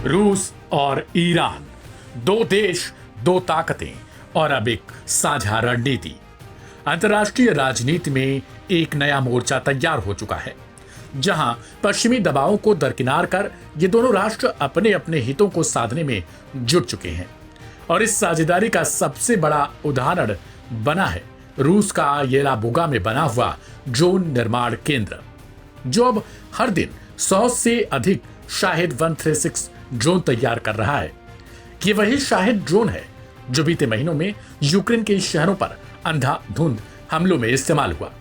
रूस और ईरान, दो देश, दो ताकतें और अब एक साझा रणनीति। अंतर्राष्ट्रीय राजनीति में एक नया मोर्चा तैयार हो चुका है, जहां पश्चिमी दबावों को दरकिनार कर ये दोनों राष्ट्र अपने अपने हितों को साधने में जुट चुके हैं। और इस साझेदारी का सबसे बड़ा उदाहरण बना है रूस का येलाबुगा में बना हुआ ड्रोन निर्माण केंद्र, जो अब हर दिन 100 से अधिक शाहिद 136 ड्रोन तैयार कर रहा है। ये वही शाहिद ड्रोन है जो बीते महीनों में यूक्रेन के शहरों पर अंधाधुंध हमलों में इस्तेमाल हुआ।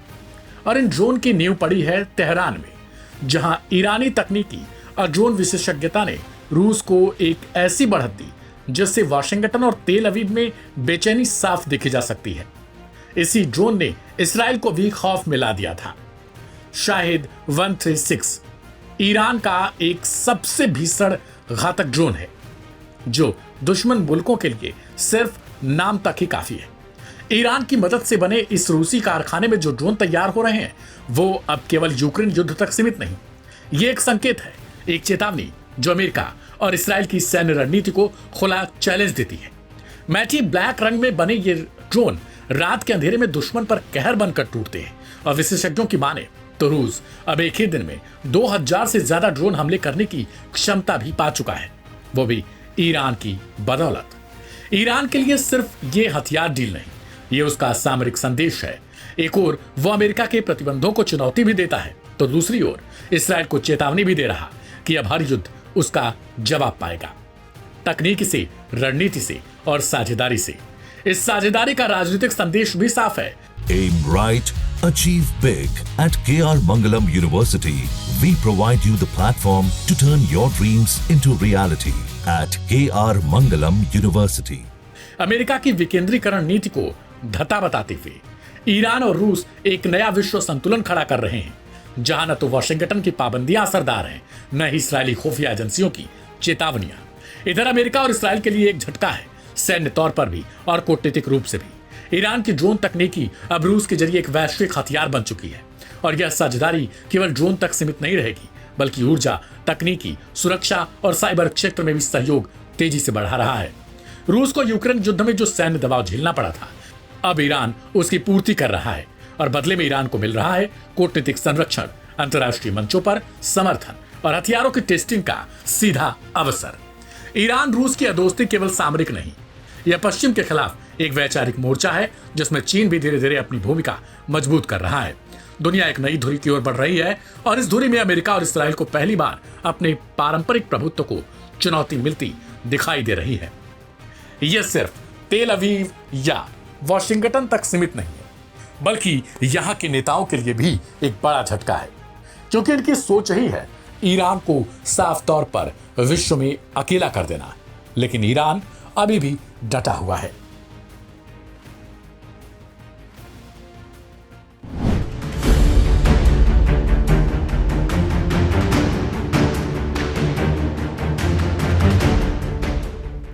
और इन ड्रोन की नींव पड़ी है तेहरान में, जहां ईरानी तकनीकी और ड्रोन विशेषज्ञता ने रूस को एक ऐसी बढ़त दी जिससे वाशिंगटन और तेल अवीव में बेचैनी साफ देखी जा सकती है। इसी ड्रोन ने इसराइल को भी खौफ में ला दिया था। शाहिद 136 ईरान का एक सबसे भीषण घातक ड्रोन है, जो दुश्मन मुल्कों के लिए सिर्फ नाम तक ही काफी है। ईरान की मदद से बने इस रूसी कारखाने में जो ड्रोन तैयार हो रहे हैं, वो अब केवल यूक्रेन युद्ध तक सीमित नहीं। ये एक संकेत है, एक चेतावनी जो अमेरिका और इसराइल की सैन्य रणनीति को खुला चैलेंज देती है। मैटी ब्लैक रंग में बने ये ड्रोन रात के अंधेरे में दुश्मन पर कहर बनकर टूटते हैं। और विशेषज्ञों की माने तो रूस अब एक ही दिन में 2000 से ज्यादा ड्रोन हमले करने की क्षमता भी पा चुका है, वो भी ईरान की बदौलत। ईरान के लिए सिर्फ ये हथियार डील नहीं, ये उसका सामरिक संदेश है। एक ओर वो अमेरिका के प्रतिबंधों को चुनौती भी देता है, तो दूसरी ओर इसराइल को चेतावनी भी दे रहा कि अब हर युद्ध उसका जवाब पाएगा, तकनीकी से, रणनीति से और साझेदारी से। इस साझेदारी का राजनीतिक संदेश भी साफ है। Aim right, achieve big. At KR Mangalam University, we provide you the platform to turn your dreams into reality. At KR Mangalam University. America की विकेंद्रीकरण नीति को धता बताते हुए ईरान और रूस एक नया विश्व संतुलन खड़ा कर रहे हैं, जहां न तो वाशिंगटन की पाबंदियां असरदार हैं, न ही इसराइली खुफिया एजेंसियों की चेतावनियां। इधर अमेरिका और इसराइल के लिए एक झटका है, सैन्य तौर पर भी और कूटनीतिक रूप से भी। ईरान की ड्रोन तकनीकी अब रूस के जरिए एक वैश्विक हथियार बन चुकी है। और यह साझेदारी केवल ड्रोन तक सीमित नहीं रहेगी, बल्कि ऊर्जा, तकनीकी, सुरक्षा और साइबर क्षेत्र में भी सहयोग तेजी से बढ़ा रहा है। रूस को यूक्रेन युद्ध में जो सैन्य दबाव झेलना पड़ा था, अब ईरान उसकी पूर्ति कर रहा है। और बदले में ईरान को मिल रहा है कूटनीतिक संरक्षण, अंतर्राष्ट्रीय मंचों पर समर्थन और हथियारों की टेस्टिंग का सीधा अवसर। ईरान रूस की दोस्ती केवल सामरिक नहीं, यह पश्चिम के खिलाफ एक वैचारिक मोर्चा है, जिसमें चीन भी धीरे धीरे अपनी भूमिका मजबूत कर रहा है। दुनिया एक नई धुरी की ओर बढ़ रही है और इस धुरी में अमेरिका और इसराइल को पहली बार अपने पारंपरिक प्रभुत्व को चुनौती मिलती दिखाई दे रही है। यह सिर्फ तेल अवीव या वॉशिंगटन तक सीमित नहीं है, बल्कि यहां के नेताओं के लिए भी एक बड़ा झटका है, क्योंकि इनकी सोच ही है ईरान को साफ तौर पर विश्व में अकेला कर देना। लेकिन ईरान अभी भी डटा हुआ है।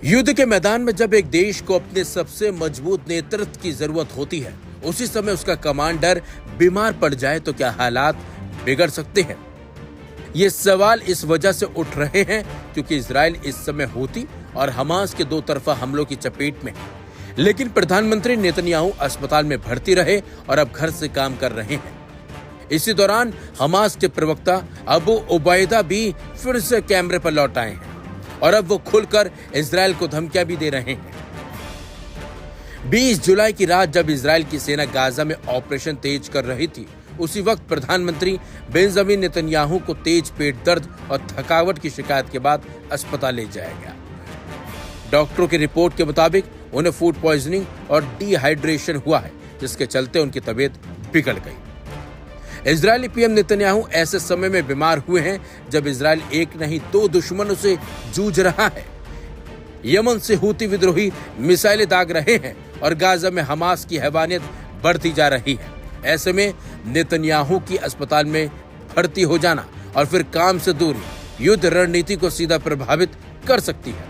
युद्ध के मैदान में जब एक देश को अपने सबसे मजबूत नेतृत्व की जरूरत होती है, उसी समय उसका कमांडर बीमार पड़ जाए तो क्या हालात बिगड़ सकते हैं। ये सवाल इस वजह से उठ रहे हैं क्योंकि इजराइल इस समय हूती और हमास के दो तरफा हमलों की चपेट में है। लेकिन प्रधानमंत्री नेतन्याहू अस्पताल में भर्ती रहे और अब घर से काम कर रहे हैं। इसी दौरान हमास के प्रवक्ता अबू उबैदा भी फिर से कैमरे पर लौट आए हैं और अब वो खुलकर इजराइल को धमकियां भी दे रहे हैं। 20 जुलाई की रात जब इजराइल की सेना गाजा में ऑपरेशन तेज कर रही थी, उसी वक्त प्रधानमंत्री बेंजामिन नेतन्याहू को तेज पेट दर्द और थकावट की शिकायत के बाद अस्पताल ले जाया गया। डॉक्टरों की रिपोर्ट के मुताबिक उन्हें फूड पॉइजनिंग और डिहाइड्रेशन हुआ है, जिसके चलते उनकी तबीयत बिगड़ गई। इजरायली पीएम नेतन्याहू ऐसे समय में बीमार हुए हैं जब इजराइल एक नहीं दो दुश्मनों से जूझ रहा है। यमन से हूती विद्रोही मिसाइलें दाग रहे हैं और गाजा में हमास की हैवानियत बढ़ती जा रही है। ऐसे में नेतन्याहू की अस्पताल में भर्ती हो जाना और फिर काम से दूरी युद्ध रणनीति को सीधा प्रभावित कर सकती है।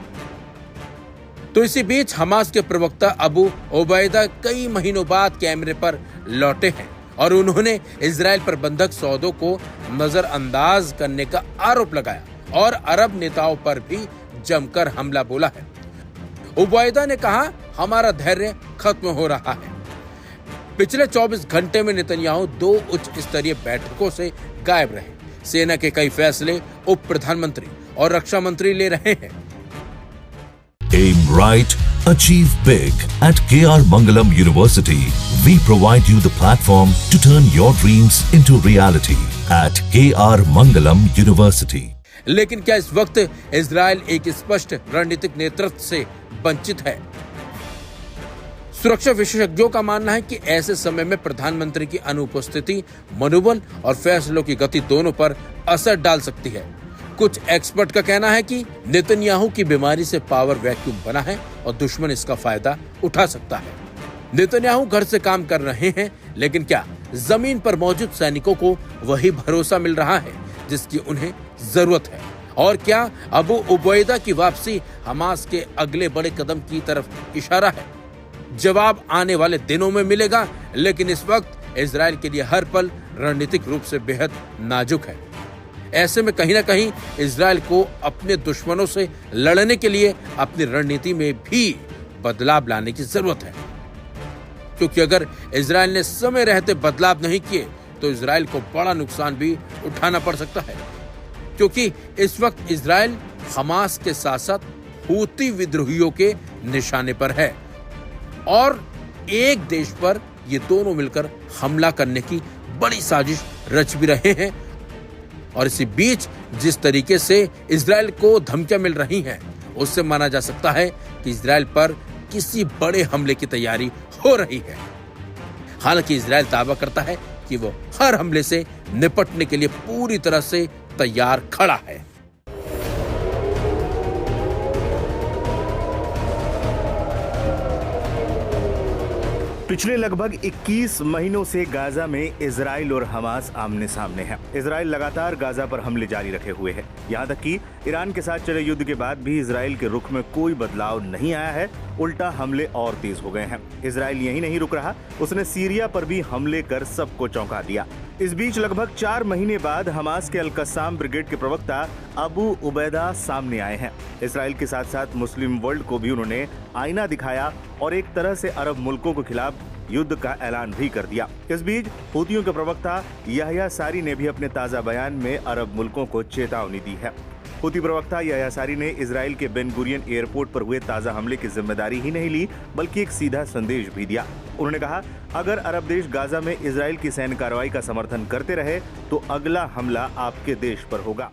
तो इसी बीच हमास के प्रवक्ता अबू उबैदा कई महीनों बाद कैमरे पर लौटे हैं और उन्होंने इजराइल पर बंधक सौदों को नजरअंदाज करने का आरोप लगाया और अरब नेताओं पर भी जमकर हमला बोला है। उबैदा ने कहा, हमारा धैर्य खत्म हो रहा है। पिछले 24 घंटे में नेतन्याहू 2 उच्च स्तरीय बैठकों से गायब रहे। सेना के कई फैसले उप प्रधानमंत्री और रक्षा मंत्री ले रहे हैं। Aim right, achieve big. At KR Mangalam University, we provide you the platform to turn your dreams into reality. At KR Mangalam University. लेकिन क्या इस वक्त इजराइल एक स्पष्ट रणनीतिक नेतृत्व से वंचित है? सुरक्षा विशेषज्ञों का मानना है कि ऐसे समय में प्रधानमंत्री की अनुपस्थिति मनोबल और फैसलों की गति दोनों पर असर डाल सकती है। कुछ एक्सपर्ट का कहना है कि नेतन्याहू की बीमारी से पावर वैक्यूम बना है और दुश्मन इसका फायदा उठा सकता है। नेतन्याहू घर से काम कर रहे हैं, लेकिन क्या जमीन पर मौजूद सैनिकों को वही भरोसा मिल रहा है जिसकी उन्हें जरूरत है? और क्या अबू उबैदा की वापसी हमास के अगले बड़े कदम की तरफ इशारा है? जवाब आने वाले दिनों में मिलेगा, लेकिन इस वक्त इजराइल के लिए हर पल रणनीतिक रूप से बेहद नाजुक है। ऐसे में कहीं ना कहीं इजराइल को अपने दुश्मनों से लड़ने के लिए अपनी रणनीति में भी बदलाव लाने की जरूरत है, क्योंकि अगर इजराइल ने समय रहते बदलाव नहीं किए तो इजराइल को बड़ा नुकसान भी उठाना पड़ सकता है। क्योंकि इस वक्त इजराइल हमास के साथ साथ हूती विद्रोहियों के निशाने पर है और एक देश पर ये दोनों मिलकर हमला करने की बड़ी साजिश रच भी रहे हैं। और इसी बीच जिस तरीके से इजराइल को धमकियां मिल रही हैं, उससे माना जा सकता है कि इजराइल पर किसी बड़े हमले की तैयारी हो रही है। हालांकि इजराइल दावा करता है कि वो हर हमले से निपटने के लिए पूरी तरह से तैयार खड़ा है। पिछले लगभग 21 महीनों से गाजा में इजराइल और हमास आमने सामने हैं। इजराइल लगातार गाजा पर हमले जारी रखे हुए है। यहाँ तक कि ईरान के साथ चले युद्ध के बाद भी इजराइल के रुख में कोई बदलाव नहीं आया है, उल्टा हमले और तेज हो गए हैं। इजराइल यही नहीं रुक रहा, उसने सीरिया पर भी हमले कर सबको चौंका दिया। इस बीच लगभग 4 महीने बाद हमास के अल-कस्साम ब्रिगेड के प्रवक्ता अबू उबैदा सामने आए हैं। इजराइल के साथ साथ मुस्लिम वर्ल्ड को भी उन्होंने आईना दिखाया और एक तरह से अरब मुल्कों के खिलाफ युद्ध का ऐलान भी कर दिया। इस बीच हूतियों के प्रवक्ता याह्या सारी ने भी अपने ताजा बयान में अरब मुल्कों को चेतावनी दी है। हूती प्रवक्ता याह्या सारी ने इजराइल के बेन गुरियन एयरपोर्ट पर हुए ताजा हमले की जिम्मेदारी ही नहीं ली, बल्कि एक सीधा संदेश भी दिया। उन्होंने कहा, अगर अरब देश गाजा में इजराइल की सैन्य कार्रवाई का समर्थन करते रहे तो अगला हमला आपके देश पर होगा।